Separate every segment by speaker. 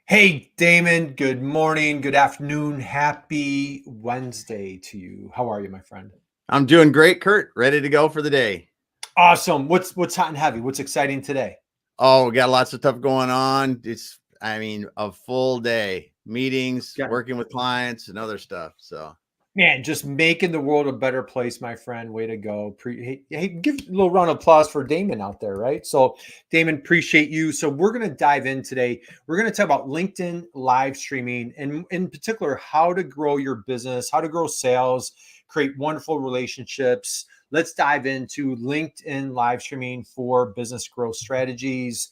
Speaker 1: Hey, Damon, good morning, good afternoon, happy Wednesday to you. How are you, my friend?
Speaker 2: I'm doing great, Curt. Ready to go for the day.
Speaker 1: Awesome. What's hot and heavy? What's exciting today?
Speaker 2: Oh, we got lots of stuff going on. I mean, a full day, meetings,
Speaker 1: Got
Speaker 2: working with clients, and other stuff. So,
Speaker 1: Man, just making the world a better place, my friend. Way to go. Hey, give a little round of applause for Damon out there, right? So, Damon, appreciate you. So, we're going to dive in today. We're going to talk about LinkedIn live streaming and, in particular, how to grow your business, how to grow sales, create wonderful relationships. Let's dive into LinkedIn live streaming for business growth strategies.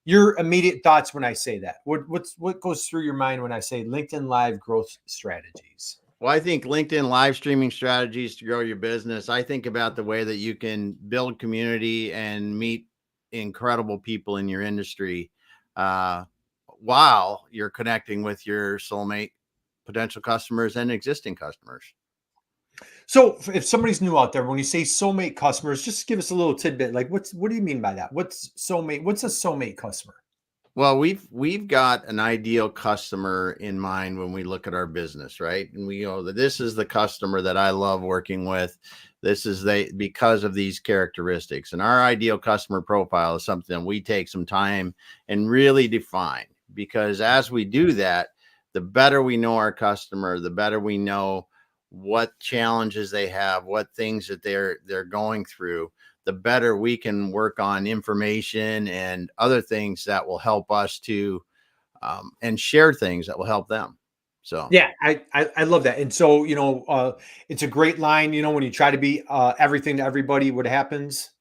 Speaker 1: Your immediate thoughts when I say that? What goes through your mind when I say LinkedIn live growth strategies?
Speaker 2: well, I think LinkedIn live streaming strategies to grow your business. I think about the way that you can build community and meet incredible people in your industry uh, while you're connecting with your soulmate potential customers and existing customers.
Speaker 1: So if somebody's new out there, when you say soulmate customers, just give us a little tidbit. Like what do you mean by that? What's soulmate? What's a soulmate customer?
Speaker 2: Well, we've got an ideal customer in mind when we look at our business, right? And we go that this is the customer that I love working with. This is they because of these characteristics. And our ideal customer profile is something we take some time and really define, because as we do that, the better we know our customer, the better we know what challenges they have, what things that they're going through, the better we can work on information and other things that will help us to and share things that will help them. So
Speaker 1: Yeah, I love that. And so, it's a great line, when you try to be everything to everybody, what happens?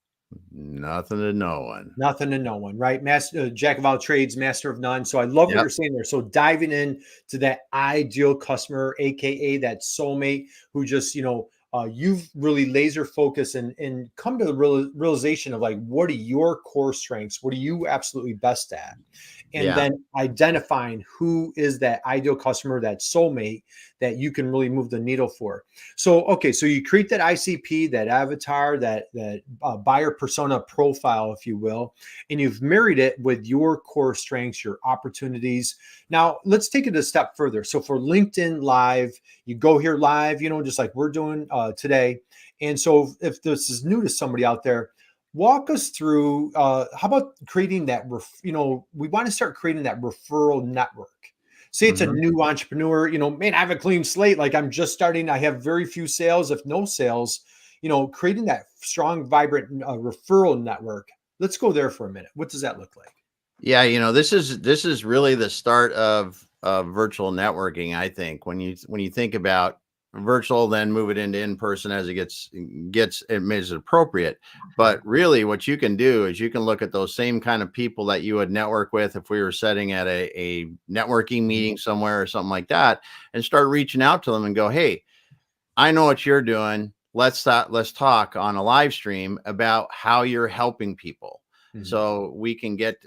Speaker 2: nothing to no one.
Speaker 1: Nothing to no one, right? Master, jack of all trades, master of none. So I love what
Speaker 2: Yep.
Speaker 1: you're saying there. So diving in to that ideal customer, aka that soulmate, who just you've really laser focused and come to the realization of like what are your core strengths, what are you absolutely best at, and
Speaker 2: Yeah.
Speaker 1: then identifying who is that ideal customer, that soulmate that you can really move the needle for. So, okay, so you create that ICP, that avatar, that buyer persona profile, if you will, and you've married it with your core strengths, your opportunities. Now, let's take it a step further. So, for LinkedIn Live, you go here live, just like we're doing today. And so, if this is new to somebody out there, walk us through how about creating that we want to start creating that referral network. Say it's a
Speaker 2: Hmm.
Speaker 1: new entrepreneur, man, I have a clean slate. Like I'm just starting. I have very few sales, if no sales, creating that strong, vibrant referral network. Let's go there for a minute. What does that look like?
Speaker 2: Yeah, this is really the start of virtual networking. I think when you think about virtual, then move it into in person as it gets it is appropriate. But really, what you can do is you can look at those same kind of people that you would network with if we were setting at a networking meeting somewhere or something like that, and start reaching out to them and go, "Hey, I know what you're doing. Let's talk on a live stream about how you're helping people,
Speaker 1: Mhm.
Speaker 2: so we can get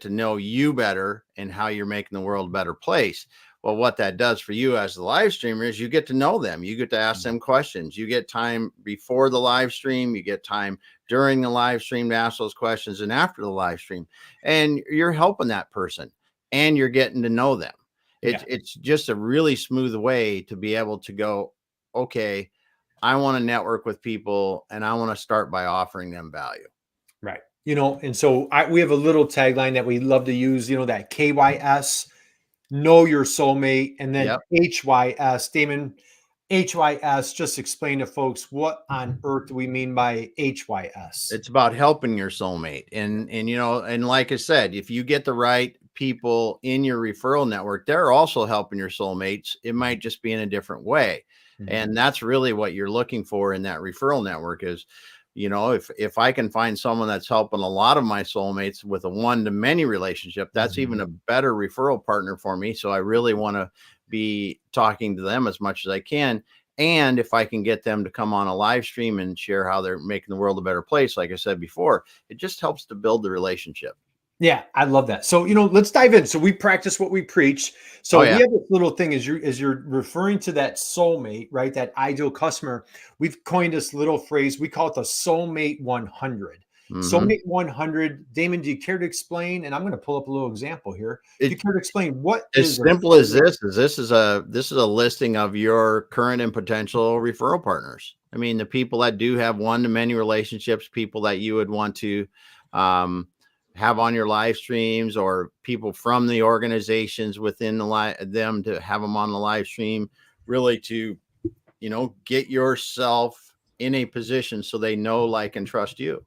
Speaker 2: to know you better and how you're making the world a better place." Well, what that does for you as the live streamer is you get to know them. You get to ask them questions. You get time before the live stream. You get time during the live stream to ask those questions, and after the live stream, and you're helping that person, and you're getting to know them. It's
Speaker 1: Yeah.
Speaker 2: it's just a really smooth way to be able to go, okay, I want to network with people and I want to start by offering them value.
Speaker 1: Right. And so we have a little tagline that we love to use, that KYS, know your soulmate, and then
Speaker 2: Yep.
Speaker 1: HYS. Damon, HYS, just explain to folks what on earth do we mean by HYS?
Speaker 2: It's about helping your soulmate. And like I said, if you get the right people in your referral network, they're also helping your soulmates. It might just be in a different way.
Speaker 1: Mhm.
Speaker 2: And that's really what you're looking for in that referral network is, if I can find someone that's helping a lot of my soulmates with a one to many relationship, that's even
Speaker 1: Mhm.
Speaker 2: a better referral partner for me. So I really want to be talking to them as much as I can. And if I can get them to come on a live stream and share how they're making the world a better place, like I said before, it just helps to build the relationship.
Speaker 1: Yeah, I love that. So, let's dive in. So we practice what we preach.
Speaker 2: Oh
Speaker 1: So we
Speaker 2: yeah.
Speaker 1: have this little thing as you're referring to that soulmate, right? That ideal customer. We've coined this little phrase. We call it the soulmate 100.
Speaker 2: Mhm.
Speaker 1: Soulmate 100. Damon, do you care to explain? And I'm going to pull up a little example here. Do you
Speaker 2: It
Speaker 1: care to explain what
Speaker 2: as
Speaker 1: is a
Speaker 2: simple as
Speaker 1: soulmate?
Speaker 2: this is a listing of your current and potential referral partners. I mean, the people that do have one-to-many relationships, people that you would want to um, have on your live streams, or people from the organizations within them to have them on the live stream, really to, get yourself in a position so they know, like, and trust you.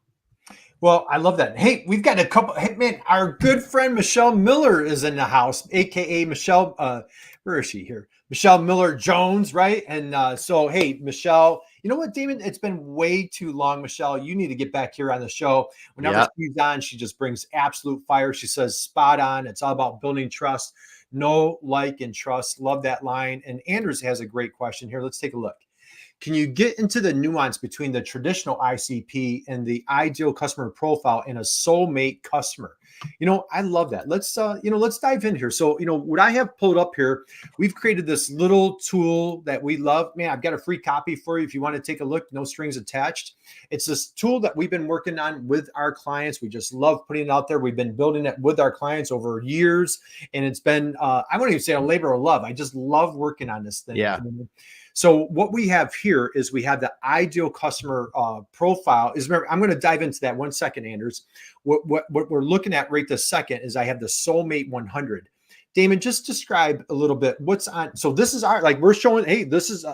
Speaker 1: Well, I love that. Hey, we've got a couple. Hey, man, our good friend Michelle Miller is in the house, aka Michelle. Where is she here? Michelle Miller Jones, right? And so, hey, Michelle, you know what, Damon? It's been way too long, Michelle. You need to get back here on the show. Whenever
Speaker 2: Yeah.
Speaker 1: she's on, she just brings absolute fire. She says, spot on. It's all about building trust. Know, like, and trust. Love that line. And Anders has a great question here. Let's take a look. Can you get into the nuance between the traditional ICP and the ideal customer profile in a soulmate customer? I love that. Let's dive in here. So, what I have pulled up here, we've created this little tool that we love. Man, I've got a free copy for you if you want to take a look. No strings attached. It's this tool that we've been working on with our clients. We just love putting it out there. We've been building it with our clients over years, and it's been I won't even say a labor of love. I just love working on this thing.
Speaker 2: Yeah.
Speaker 1: So what we have here is we have the ideal customer profile. Remember, I'm going to dive into that 1 second, Anders. What we're looking at right this second is I have the Soulmate 100. Damon, just describe a little bit what's on. So this is we're showing. Hey, this is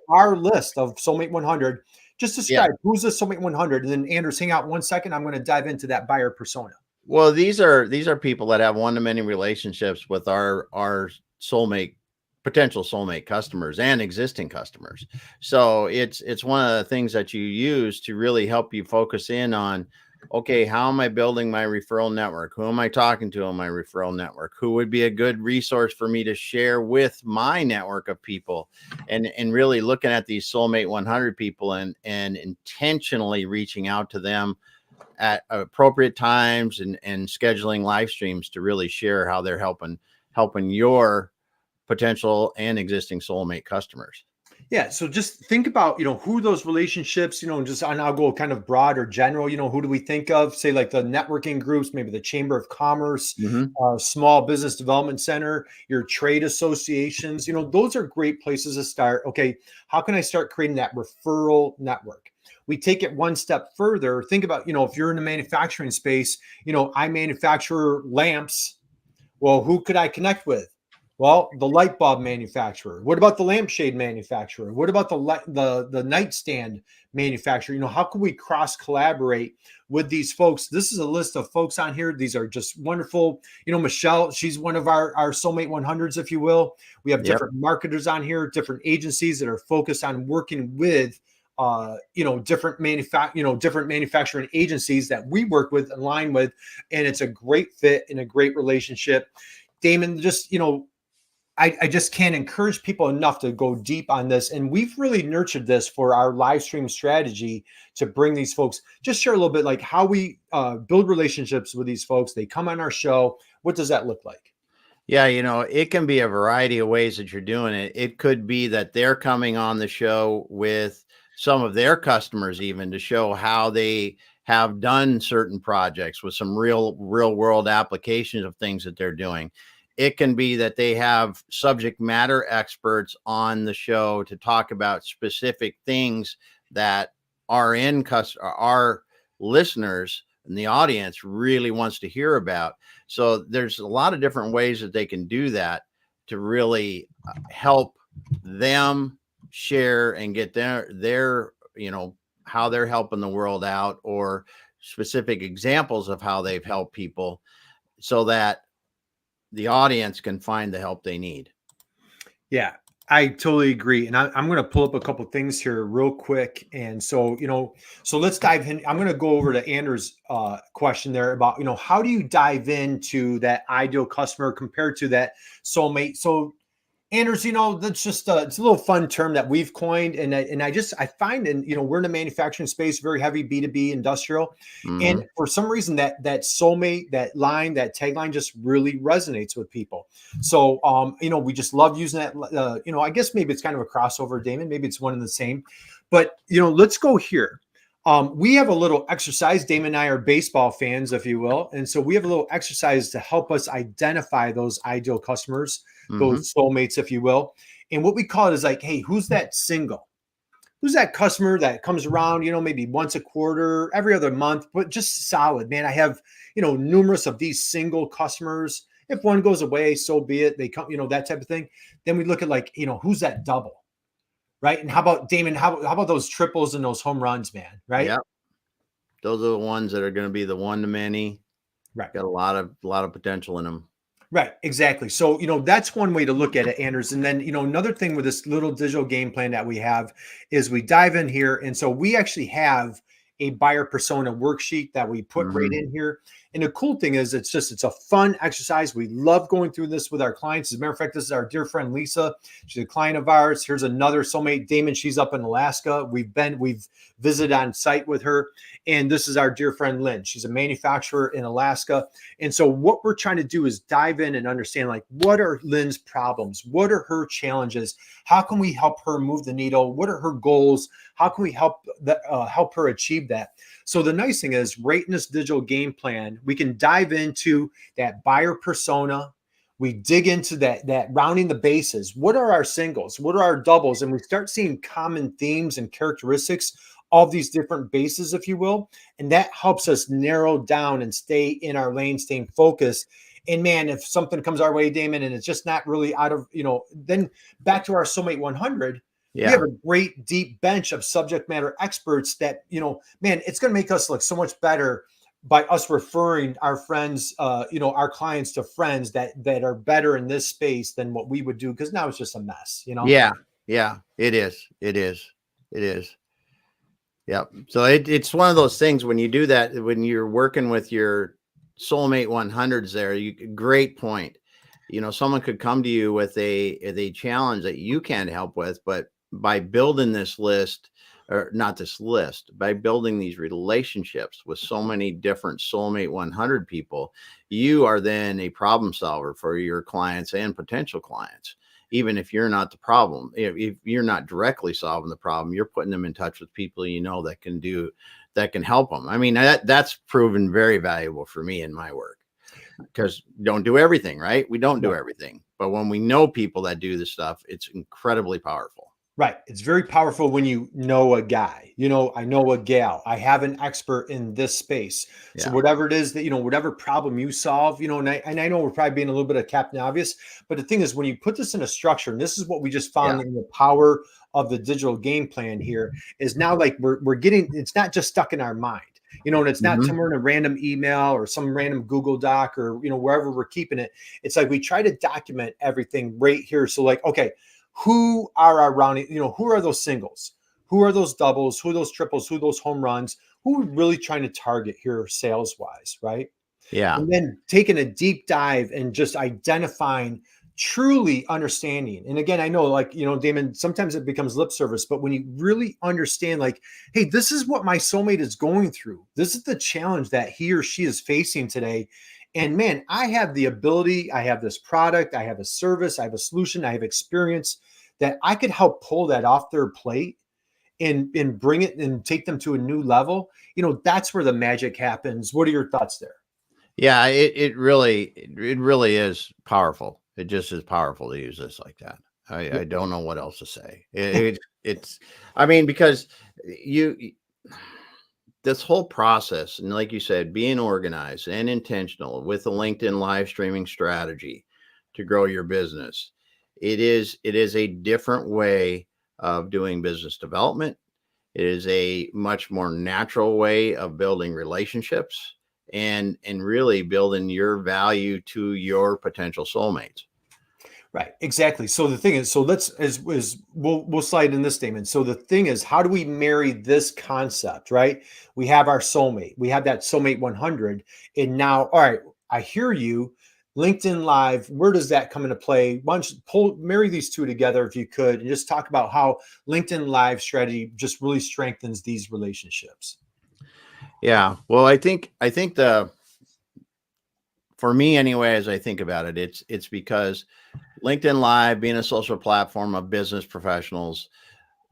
Speaker 1: our list of Soulmate 100. Just describe who's the Soulmate 100, and then Anders, hang out 1 second. I'm going to dive into that buyer persona.
Speaker 2: Well, these are people that have one-to-many relationships with our soulmate potential soulmate customers and existing customers. So it's one of the things that you use to really help you focus in on, okay, how am I building my referral network? Who am I talking to on my referral network? Who would be a good resource for me to share with my network of people? And really looking at these Soulmate 100 people and intentionally reaching out to them at appropriate times and scheduling live streams to really share how they're helping your potential and existing soulmate customers.
Speaker 1: Yeah. So just think about, who those relationships, and I'll go kind of broad or general, who do we think of? Say like the networking groups, maybe the Chamber of Commerce,
Speaker 2: Mm-hmm.
Speaker 1: Small Business Development Center, your trade associations, those are great places to start. Okay. How can I start creating that referral network? We take it one step further. Think about, if you're in the manufacturing space, I manufacture lamps. Well, who could I connect with? Well, the light bulb manufacturer. What about the lampshade manufacturer? What about the nightstand manufacturer? How can we cross collaborate with these folks? This is a list of folks on here. These are just wonderful. Michelle, she's one of our Soulmate 100s, if you will. We have different marketers on here, different agencies that are focused on working with different manufacturing agencies that we work with, align with, and it's a great fit and a great relationship. Damon, just I just can't encourage people enough to go deep on this. And we've really nurtured this for our live stream strategy to bring these folks. Just share a little bit like how we build relationships with these folks. They come on our show. What does that look like?
Speaker 2: Yeah, it can be a variety of ways that you're doing it. It could be that they're coming on the show with some of their customers, even to show how they have done certain projects with some real world applications of things that they're doing. It can be that they have subject matter experts on the show to talk about specific things that our listeners and the audience really wants to hear about. So there's a lot of different ways that they can do that to really help them share and get their how they're helping the world out, or specific examples of how they've helped people, so that the audience can find the help they need.
Speaker 1: Yeah, I totally agree. And I'm going to pull up a couple of things here real quick. And so, so let's dive in. I'm going to go over to Anders' question there about, how do you dive into that ideal customer compared to that soulmate? So Anders, that's just it's a little fun term that we've coined, and I find, and we're in the manufacturing space, very heavy B2B industrial, and for some reason that soulmate, that line, that tagline just really resonates with people. So we just love using that. I guess maybe it's kind of a crossover, Damon. Maybe it's one and the same, but let's go here. We have a little exercise. Damon and I are baseball fans, if you will. And so we have a little exercise to help us identify those ideal customers,
Speaker 2: Mm-hmm.
Speaker 1: those soulmates, if you will. And what we call it is like, hey, who's that single? Who's that customer that comes around, maybe once a quarter, every other month, but just solid, man. I have, numerous of these single customers. If one goes away, so be it. They come, that type of thing. Then we look at like, who's that double, right? And how about Damon? How about those triples and those home runs, man? Right?
Speaker 2: Yeah. Those are the ones that are going to be the one to many.
Speaker 1: Right.
Speaker 2: Got a lot of potential in them.
Speaker 1: Right, exactly. So, that's one way to look at it, Anders. And then, another thing with this little digital game plan that we have is we dive in here. And so we actually have a buyer persona worksheet that we put right
Speaker 2: Mm-hmm.
Speaker 1: in here. And the cool thing is it's a fun exercise. We love going through this with our clients. As a matter of fact, this is our dear friend Lisa. She's a client of ours. Here's another soulmate, Damon. She's up in Alaska. We've visited on site with her. And this is our dear friend Lynn. She's a manufacturer in Alaska. And so what we're trying to do is dive in and understand, like, what are Lynn's problems? What are her challenges? How can we help her move the needle? What are her goals? How can we help her achieve that? So the nice thing is, right in this digital game plan, we can dive into that buyer persona. We dig into that rounding the bases. What are our singles? What are our doubles? And we start seeing common themes and characteristics of these different bases, if you will. And that helps us narrow down and stay in our lane, staying focused. And man, if something comes our way, Damon, and it's just not really out of, then back to our Soulmate 100, we have
Speaker 2: Yeah.
Speaker 1: a great deep bench of subject matter experts that, man, it's going to make us look so much better by us referring our friends, our clients to friends that are better in this space than what we would do. Cause now it's just a mess,
Speaker 2: Yeah. Yeah. It is. It is. It is. Yep. So it's one of those things when you do that, when you're working with your soulmate 100s there, great point. Someone could come to you with a challenge that you can't help with, but by building this list, or not this list, by building these relationships with so many different soulmate 100 people, you are then a problem solver for your clients and potential clients. Even if you're not the problem, if you're not directly solving the problem, you're putting them in touch with people that can help them. I mean, that's proven very valuable for me in my work, because don't do everything, right? We don't do everything, but when we know people that do this stuff, it's incredibly powerful.
Speaker 1: Right. It's very powerful when you know a guy, I know a gal, I have an expert in this space. So
Speaker 2: Yeah.
Speaker 1: whatever it is that, whatever problem you solve, and I know we're probably being a little bit of Captain Obvious, but the thing is, when you put this in a structure, and this is what we just found in the power of the digital game plan here, is now like we're getting, it's not just stuck in our mind, and it's not somewhere in a random email or some random Google Doc or, wherever we're keeping it. It's like we try to document everything right here. So like, okay, who are our rounding, who are those singles? Who are those doubles? Who are those triples? Who are those home runs? Who are we really trying to target here sales wise, right?
Speaker 2: Yeah.
Speaker 1: And then taking a deep dive and just identifying, truly understanding. And again, I know, like, Damon, sometimes it becomes lip service, but when you really understand, like, hey, this is what my soulmate is going through. This is the challenge that he or she is facing today. And man, I have the ability, I have this product, I have a service, I have a solution, I have experience that I could help pull that off their plate and bring it and take them to a new level. That's where the magic happens. What are your thoughts there?
Speaker 2: Yeah. It really is powerful. It just is powerful to use this like that. I don't know what else to say. It's, I mean, because this whole process, and like you said, being organized and intentional with a LinkedIn live streaming strategy to grow your business, it is a different way of doing business development. It is a much more natural way of building relationships and really building your value to your potential soulmates.
Speaker 1: Right, exactly. So the thing is, so let's as we'll slide in this statement. So the thing is, how do we marry this concept, right? We have our soulmate, we have that soulmate 100, and now, all right, I hear you. LinkedIn Live, where does that come into play? Why don't you marry these two together if you could, and just talk about how LinkedIn Live strategy just really strengthens these relationships.
Speaker 2: Yeah. Well, I think for me anyway, as I think about it, it's because LinkedIn Live, being a social platform of business professionals,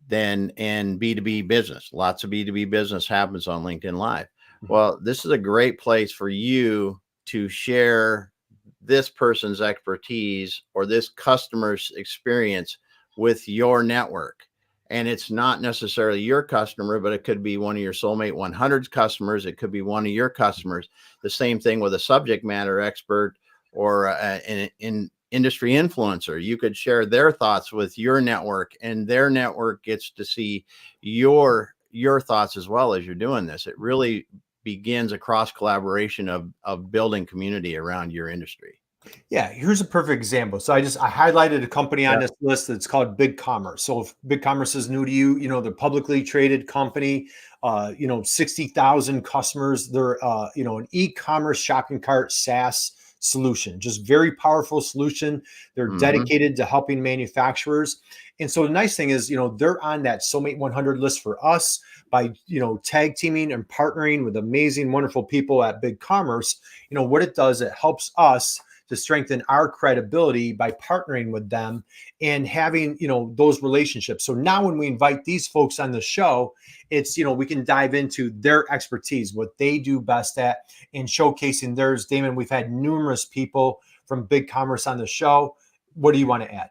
Speaker 2: than in B2B business. Lots of B2B business happens on LinkedIn Live.
Speaker 1: Mhm.
Speaker 2: Well, this is a great place for you to share this person's expertise or this customer's experience with your network. And it's not necessarily your customer, but it could be one of your Soulmate 100's customers. It could be one of your customers. The same thing with a subject matter expert or an industry influencer. You could share their thoughts with your network, and their network gets to see your thoughts as well as you're doing this. It really begins a cross collaboration of building community around your industry.
Speaker 1: Yeah, here's a perfect example. So I highlighted a company on
Speaker 2: Yeah.
Speaker 1: this list that's called BigCommerce. So if BigCommerce is new to you, they're a publicly traded company, 60,000 customers. They're an e-commerce shopping cart SaaS solution, just very powerful solution. They're
Speaker 2: Hmm.
Speaker 1: dedicated to helping manufacturers. And so the nice thing is, they're on that Soulmate 100 list for us by, tag teaming and partnering with amazing, wonderful people at BigCommerce. What it does, it helps us to strengthen our credibility by partnering with them and having those relationships. So now when we invite these folks on the show, it's we can dive into their expertise, what they do best at, and showcasing theirs. Damon, we've had numerous people from BigCommerce on the show. What do you want to add?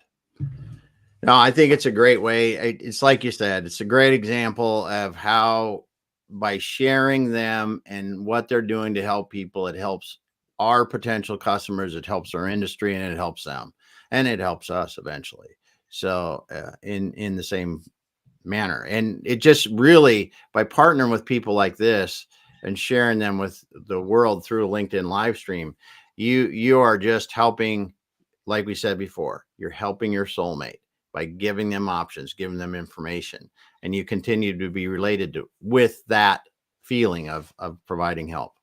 Speaker 2: No, I think it's a great way. It's like you said, it's a great example of how by sharing them and what they're doing to help people, it helps our potential customers, it helps our industry, and it helps them, and it helps us eventually. So in the same manner, and it just really, by partnering with people like this and sharing them with the world through a LinkedIn live stream, you are just helping, like we said before, you're helping your soulmate by giving them options, giving them information, and you continue to be related to with that feeling of providing help.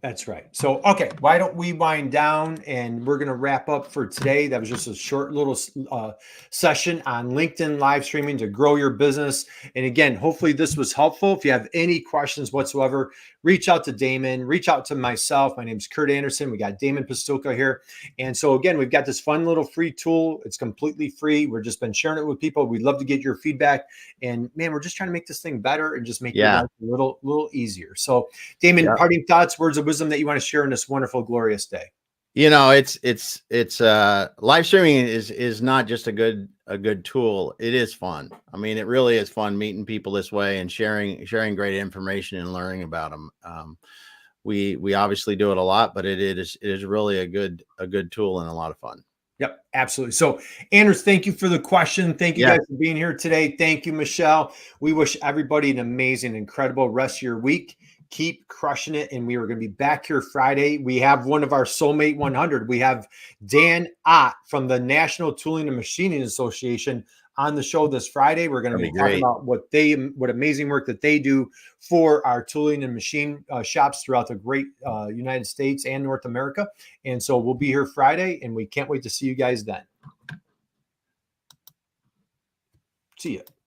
Speaker 1: That's right. So, okay, why don't we wind down and we're going to wrap up for today. That was just a short little session on LinkedIn live streaming to grow your business. And again, hopefully this was helpful. If you have any questions whatsoever, reach out to Damon, reach out to myself. My name is Curt Anderson. We got Damon Pastulka here. And so again, we've got this fun little free tool. It's completely free. We've just been sharing it with people. We'd love to get your feedback. And man, we're just trying to make this thing better and just make your
Speaker 2: Yeah.
Speaker 1: life a little easier. So Damon,
Speaker 2: Yeah.
Speaker 1: parting thoughts, words of wisdom that you want to share in this wonderful, glorious day.
Speaker 2: It's live streaming is not just a good tool. It is fun. I mean, it really is fun meeting people this way and sharing great information and learning about them. We obviously do it a lot, but it is really a good tool and a lot of fun.
Speaker 1: Yep, absolutely. So, Anders, thank you for the question. Thank you
Speaker 2: Yeah.
Speaker 1: guys for being here today. Thank you, Michelle. We wish everybody an amazing, incredible rest of your week. Keep crushing it. And we are going to be back here Friday. We have one of our Soulmate 100. We have Dan Ott from the National Tooling and Machining Association on the show this Friday. We're going to
Speaker 2: That'd
Speaker 1: be
Speaker 2: be
Speaker 1: talking
Speaker 2: great.
Speaker 1: about what amazing work that they do for our tooling and machine shops throughout the great United States and North America. And so we'll be here Friday, and we can't wait to see you guys then. See ya.